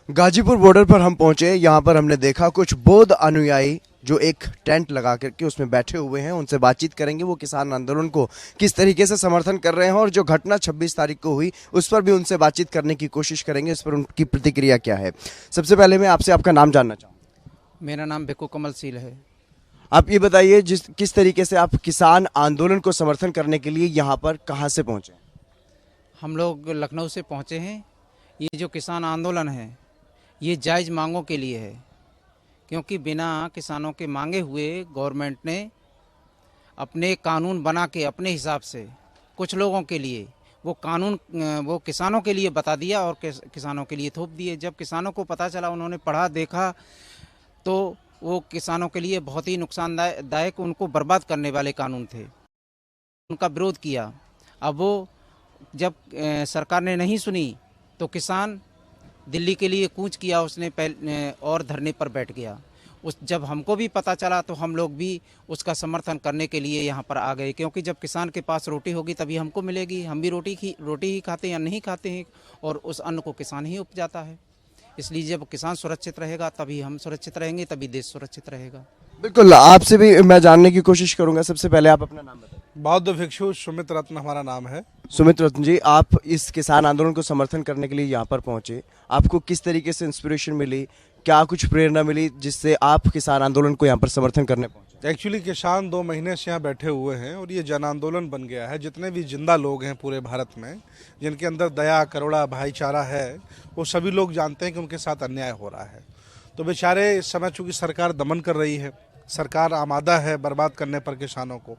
Ghazipur border पर हम पहुंचे। यहाँ पर हमने देखा कुछ बौद्ध अनुयायी जो एक टेंट लगा करके उसमें बैठे हुए हैं। उनसे बातचीत करेंगे, वो किसान आंदोलन को किस तरीके से समर्थन कर रहे हैं और जो घटना 26 तारीख को हुई उस पर भी उनसे बातचीत करने की कोशिश करेंगे। इस पर उनकी प्रतिक्रिया क्या है। सबसे पहले मैं आपसे आपका नाम जानना चाहूँगा। मेरा नाम भिक्खू कमलशील है। आप ये बताइए किस तरीके से आप किसान आंदोलन को समर्थन करने के लिए यहाँ पर कहाँ से पहुँचे। हम लोग लखनऊ से पहुँचे हैं। ये जो किसान आंदोलन है ये जायज़ मांगों के लिए है, क्योंकि बिना किसानों के मांगे हुए गवर्नमेंट ने अपने कानून बना के अपने हिसाब से कुछ लोगों के लिए वो कानून वो किसानों के लिए बता दिया और किसानों के लिए थोप दिए। जब किसानों को पता चला, उन्होंने पढ़ा देखा, तो वो किसानों के लिए बहुत ही नुकसानदायक, उनको बर्बाद करने वाले कानून थे। उनका विरोध किया। अब वो जब सरकार ने नहीं सुनी तो किसान दिल्ली के लिए कूच किया उसने और धरने पर बैठ गया। जब हमको भी पता चला तो हम लोग भी उसका समर्थन करने के लिए यहाँ पर आ गए, क्योंकि जब किसान के पास रोटी होगी तभी हमको मिलेगी। हम भी रोटी ही खाते हैं, अन्न नहीं खाते हैं, और उस अन्न को किसान ही उपजाता है। इसलिए जब किसान सुरक्षित रहेगा तभी हम सुरक्षित रहेंगे, तभी देश सुरक्षित रहेगा। बिल्कुल, आपसे भी मैं जानने की कोशिश करूंगा। सबसे पहले आप अपना नाम बताइए। बौद्ध भिक्षु सुमित रत्न हमारा नाम है। सुमित रत्न जी, आप इस किसान आंदोलन को समर्थन करने के लिए यहाँ पर पहुंचे। आपको किस तरीके से इंस्पिरेशन मिली, क्या कुछ प्रेरणा मिली जिससे आप किसान आंदोलन को यहाँ पर समर्थन करने पहुंचे। एक्चुअली किसान 2 महीने से यहाँ बैठे हुए हैं और ये जन आंदोलन बन गया है। जितने भी जिंदा लोग हैं पूरे भारत में, जिनके अंदर दया, करुणा, भाईचारा है, वो सभी लोग जानते हैं कि उनके साथ अन्याय हो रहा है। तो बेचारे इस समय चूँकि सरकार दमन कर रही है, सरकार आमादा है बर्बाद करने पर किसानों को,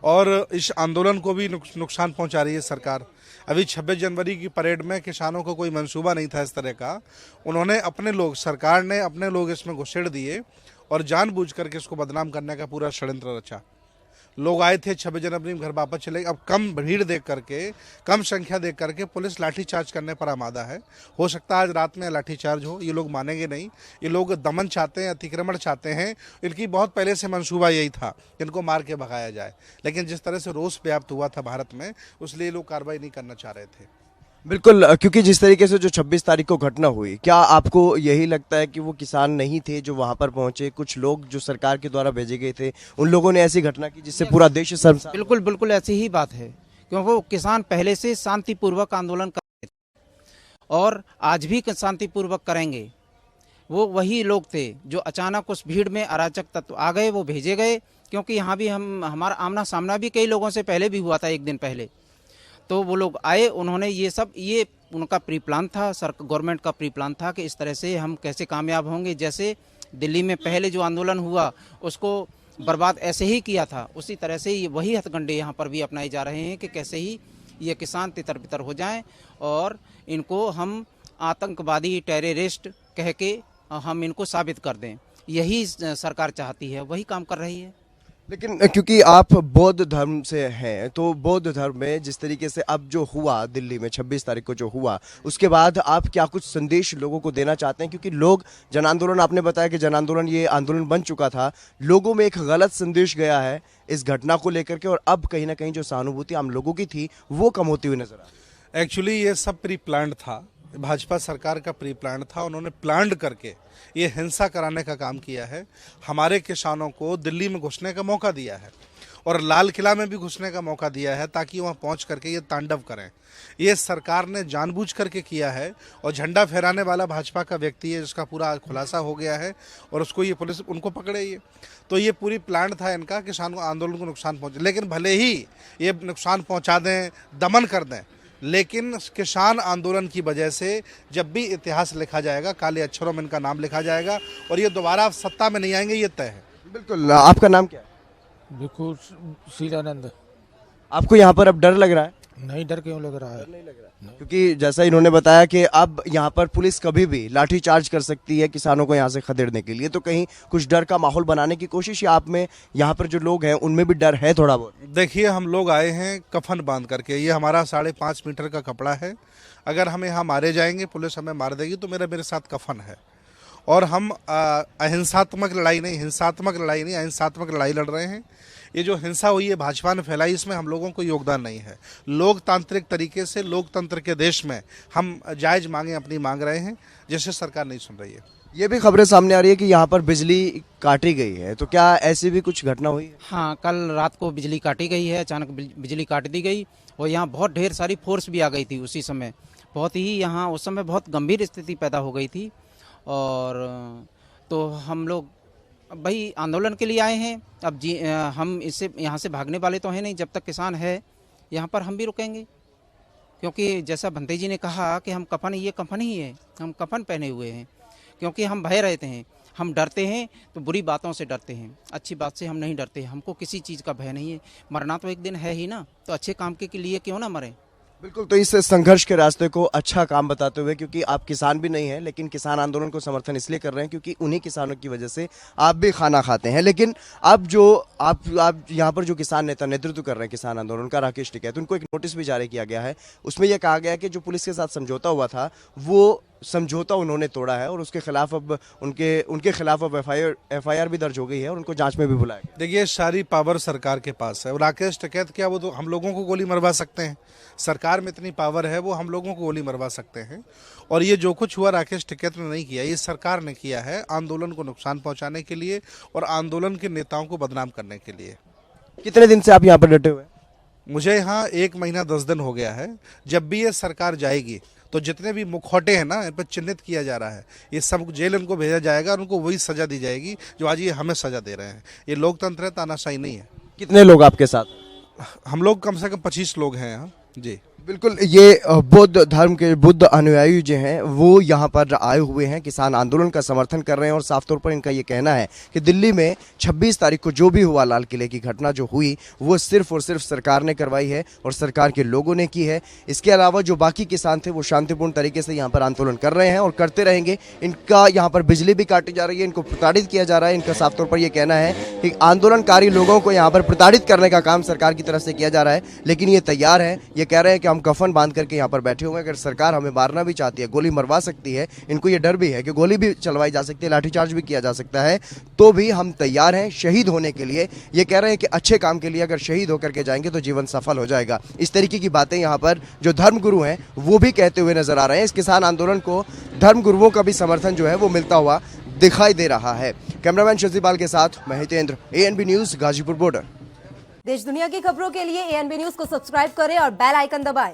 और इस आंदोलन को भी नुकसान पहुंचा रही है सरकार। अभी 26 जनवरी की परेड में किसानों को कोई मंसूबा नहीं था इस तरह का। उन्होंने अपने लोग, सरकार ने अपने लोग इसमें घुसेड़ दिए और जानबूझ करके इसको बदनाम करने का पूरा षड्यंत्र रचा। लोग आए थे 26 जनवरी में, घर वापस चले। अब कम भीड़ देख करके, कम संख्या देख करके पुलिस लाठीचार्ज करने पर आमादा है। हो सकता है आज रात में लाठीचार्ज हो। ये लोग मानेंगे नहीं। ये लोग दमन चाहते हैं, अतिक्रमण चाहते हैं। इनकी बहुत पहले से मंसूबा यही था, इनको मार के भगाया जाए। लेकिन जिस तरह से रोष व्याप्त हुआ था भारत में, उसलिए लोग कार्रवाई नहीं करना चाह रहे थे। बिल्कुल, क्योंकि जिस तरीके से जो 26 तारीख को घटना हुई, क्या आपको यही लगता है कि वो किसान नहीं थे जो वहां पर पहुंचे, कुछ लोग जो सरकार के द्वारा भेजे गए थे, उन लोगों ने ऐसी घटना की जिससे पूरा देश शर्मसार। बिल्कुल बिल्कुल ऐसी ही बात है, क्योंकि वो किसान पहले से शांतिपूर्वक आंदोलन कर रहे थे और आज भी शांतिपूर्वक करेंगे। वो वही लोग थे जो अचानक उस भीड़ में अराजक तत्व आ गए, वो भेजे गए। क्योंकि यहाँ भी हमारा आमना सामना भी कई लोगों से पहले भी हुआ था, एक दिन पहले। तो वो लोग आए, उन्होंने ये उनका प्री प्लान था, गवर्नमेंट का प्री प्लान था कि इस तरह से हम कैसे कामयाब होंगे। जैसे दिल्ली में पहले जो आंदोलन हुआ उसको बर्बाद ऐसे ही किया था, उसी तरह से वही हथकंडे यहाँ पर भी अपनाए जा रहे हैं कि कैसे ही ये किसान तितर बितर हो जाएं और इनको हम आतंकवादी, टेररिस्ट कह के हम इनको साबित कर दें। यही सरकार चाहती है, वही काम कर रही है। लेकिन क्योंकि आप बौद्ध धर्म से हैं, तो बौद्ध धर्म में जिस तरीके से अब जो हुआ दिल्ली में 26 तारीख को जो हुआ, उसके बाद आप क्या कुछ संदेश लोगों को देना चाहते हैं। क्योंकि लोग जन आंदोलन, आपने बताया कि जन आंदोलन ये आंदोलन बन चुका था, लोगों में एक गलत संदेश गया है इस घटना को लेकर के, और अब कहीं ना कहीं जो सहानुभूति आम लोगों की थी वो कम होती हुई नजर आ रही है। एक्चुअली ये सब प्री प्लान्ड था, भाजपा सरकार का प्री प्लान था। उन्होंने प्लान्ड करके ये हिंसा कराने का काम किया है। हमारे किसानों को दिल्ली में घुसने का मौका दिया है और लाल किला में भी घुसने का मौका दिया है, ताकि वहाँ पहुँच करके ये तांडव करें। ये सरकार ने जानबूझ करके किया है, और झंडा फहराने वाला भाजपा का व्यक्ति है जिसका पूरा खुलासा हो गया है, और उसको ये पुलिस उनको पकड़े। ये तो ये पूरी प्लान था इनका, किसान आंदोलन को नुकसान पहुँचे। लेकिन भले ही ये नुकसान पहुँचा दें, दमन कर दें, लेकिन किसान आंदोलन की वजह से जब भी इतिहास लिखा जाएगा, काले अक्षरों में इनका नाम लिखा जाएगा और ये दोबारा सत्ता में नहीं आएंगे, ये तय है। बिल्कुल, आपका नाम क्या है। भिक्खू शीलानंद। आपको यहाँ पर अब डर लग रहा है। नहीं, डर क्यों लग रहा है। नहीं लग रहा, क्योंकि जैसा इन्होंने बताया कि अब यहाँ पर पुलिस कभी भी लाठी चार्ज कर सकती है किसानों को यहाँ से खदेड़ने के लिए, तो कहीं कुछ डर का माहौल बनाने की कोशिश या आप में, यहाँ पर जो लोग हैं उनमें भी डर है थोड़ा बहुत। देखिए, हम लोग आए हैं कफन बांध करके। ये हमारा 5.5 मीटर का कपड़ा है। अगर हम यहाँ मारे जाएंगे, पुलिस हमें मार देगी, तो मेरे साथ कफन है। और हम अहिंसात्मक लड़ाई नहीं, अहिंसात्मक लड़ाई लड़ रहे हैं। ये जो हिंसा हुई है भाजपा ने फैलाई, इसमें हम लोगों को योगदान नहीं है। लोकतांत्रिक तरीके से लोकतंत्र के देश में हम जायज़ मांगे अपनी मांग रहे हैं, जिसे सरकार नहीं सुन रही है। ये भी खबरें सामने आ रही है कि यहाँ पर बिजली काटी गई है, तो क्या ऐसी भी कुछ घटना हुई है? हाँ, कल रात को बिजली काटी गई है, अचानक बिजली काट दी गई और यहाँ बहुत ढेर सारी फोर्स भी आ गई थी उसी समय। बहुत ही यहाँ उस समय बहुत गंभीर स्थिति पैदा हो गई थी और तो हम लोग भाई आंदोलन के लिए आए हैं। अब हम इससे यहाँ से भागने वाले तो हैं नहीं, जब तक किसान है यहाँ पर हम भी रुकेंगे, क्योंकि जैसा भंते जी ने कहा कि हम कफन, ये कफन ही है, हम कफन पहने हुए हैं, क्योंकि हम भय रहते हैं, हम डरते हैं तो बुरी बातों से डरते हैं, अच्छी बात से हम नहीं डरते। हमको किसी चीज़ का भय नहीं है, मरना तो एक दिन है ही ना, तो अच्छे काम के लिए क्यों ना मरें। बिल्कुल, तो इस संघर्ष के रास्ते को अच्छा काम बताते हुए, क्योंकि आप किसान भी नहीं हैं, लेकिन किसान आंदोलन को समर्थन इसलिए कर रहे हैं क्योंकि उन्हीं किसानों की वजह से आप भी खाना खाते हैं। लेकिन अब जो आप यहाँ पर जो किसान नेता नेतृत्व कर रहे हैं किसान आंदोलन का, राकेश टिकैत, उनको एक नोटिस भी जारी किया गया है। उसमें यह कहा गया है कि जो पुलिस के साथ समझौता हुआ था वो समझौता उन्होंने तोड़ा है और उसके खिलाफ अब उनके खिलाफ अब एफआईआर भी दर्ज हो गई है और उनको जांच में भी बुलाया गया। देखिए, सारी पावर सरकार के पास है। राकेश टिकैत क्या वो तो हम लोगों को गोली मरवा सकते हैं? सरकार में इतनी पावर है, वो हम लोगों को गोली मरवा सकते हैं। और ये जो कुछ हुआ राकेश टिकैत ने नहीं किया, ये सरकार ने किया है आंदोलन को नुकसान पहुंचाने के लिए और आंदोलन के नेताओं को बदनाम करने के लिए। कितने दिन से आप यहाँ पर डटे हुए हैं? मुझे यहाँ 1 महीना 10 दिन हो गया है। जब भी ये सरकार जाएगी तो जितने भी मुखौटे हैं ना, इन पर चिन्हित किया जा रहा है, ये सब जेल इनको भेजा जाएगा और उनको वही सजा दी जाएगी जो आज ये हमें सजा दे रहे हैं। ये लोकतंत्र है, तानाशाही नहीं है। कितने लोग आपके साथ? हम लोग कम से कम 25 लोग हैं यहाँ जी। बिल्कुल, ये बौद्ध धर्म के बुद्ध अनुयायी जो हैं वो यहाँ पर आए हुए हैं, किसान आंदोलन का समर्थन कर रहे हैं और साफ तौर पर इनका ये कहना है कि दिल्ली में 26 तारीख को जो भी हुआ, लाल किले की घटना जो हुई, वो सिर्फ और सिर्फ सरकार ने करवाई है और सरकार के लोगों ने की है। इसके अलावा जो बाकी किसान थे वो शांतिपूर्ण तरीके से यहाँ पर आंदोलन कर रहे हैं और करते रहेंगे। इनका यहाँ पर बिजली भी काटी जा रही है, इनको प्रताड़ित किया जा रहा है। इनका साफ तौर पर यह कहना है कि आंदोलनकारी लोगों को यहाँ पर प्रताड़ित करने का काम सरकार की तरफ से किया जा रहा है, लेकिन ये तैयार है। ये कह रहे हैं कि हम कफन बांध करके यहाँ पर बैठे हुए हैं, अगर सरकार हमें मारना भी चाहती है, गोली मरवा सकती है, इनको ये डर भी है कि गोली भी चलवाई जा सकती है, लाठीचार्ज भी किया जा सकता है, तो भी हम तैयार हैं शहीद होने के लिए। ये कह रहे हैं कि अच्छे काम के लिए अगर शहीद होकर के जाएंगे तो जीवन सफल हो जाएगा। इस तरीके की बातें यहाँ पर जो धर्मगुरु हैं वो भी कहते हुए नजर आ रहे हैं। इस किसान आंदोलन को धर्मगुरुओं का भी समर्थन जो है वो मिलता हुआ दिखाई दे रहा है। कैमरामैन शशिपाल के साथ मैं Hitendra, ANB news, Ghazipur border. देश दुनिया की खबरों के लिए ANB न्यूज को सब्सक्राइब करें और बेल आइकन दबाएं।